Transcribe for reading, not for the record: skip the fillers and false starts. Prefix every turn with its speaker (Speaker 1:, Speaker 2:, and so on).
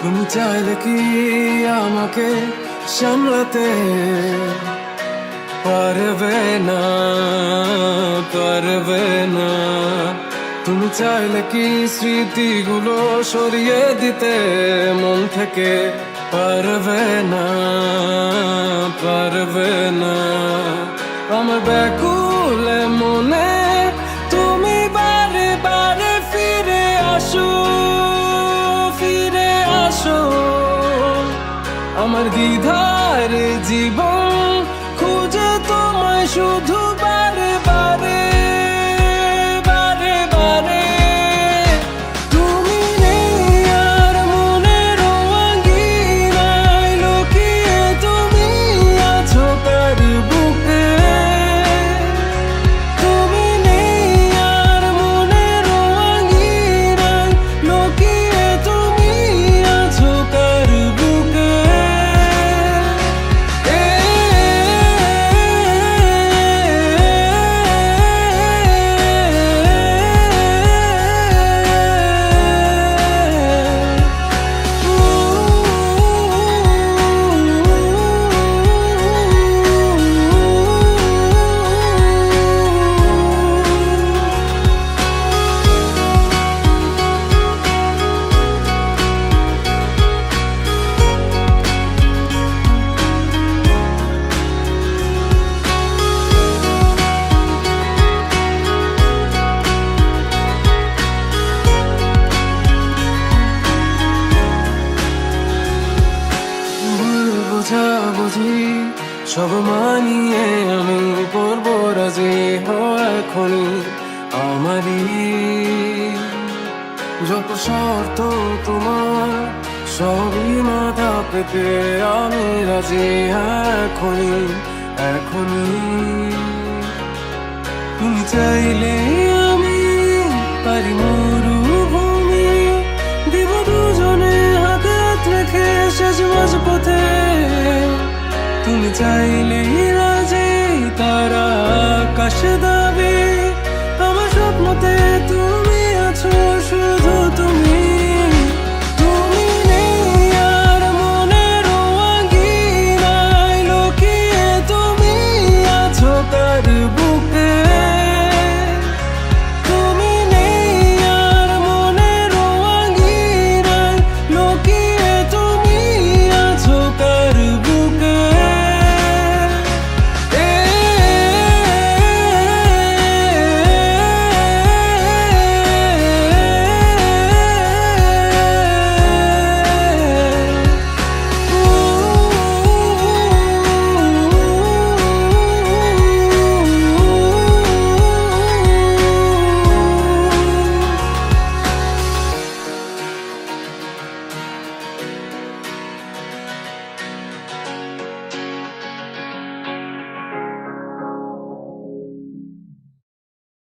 Speaker 1: তুমি চাইলে কি আমাকে সামলাতে পারবে না, পারবে না। তুমি চাইলে কি স্মৃতিগুলো সরিয়ে দিতে মন থেকে পারবে না, পারবে না। আমার ব্যাকুল মনে তুমি বারে বারে ফিরে আসো, ফিরে আসো। আমার দ্বিধার জীবন খুঁজে তোমায় শুধু বারে বারে, বারে বারে। তুমি নেই আর মনের আঙিনায়, লুকিয়ে তুমি আছো কার বুকে। তুমি নেই আর মনের আঙিনায়, লুকিয়ে তুমি আছো কার বুকে। বুঝি সব মানিয়ে আমি করবো রাজি, এখনই আমারই যত শর্ত তোমার সবই মাথা পেতে আমি রাজি, এখনই এখনই। তুমি চাইলে আমি পারি মরুভূমি দিব দুজনে হাতে হাত রেখে শেষ মাঝ পথে। তুমি চাইলে রাজি তারা আকাশ দাবি আমার স্বপ্নতে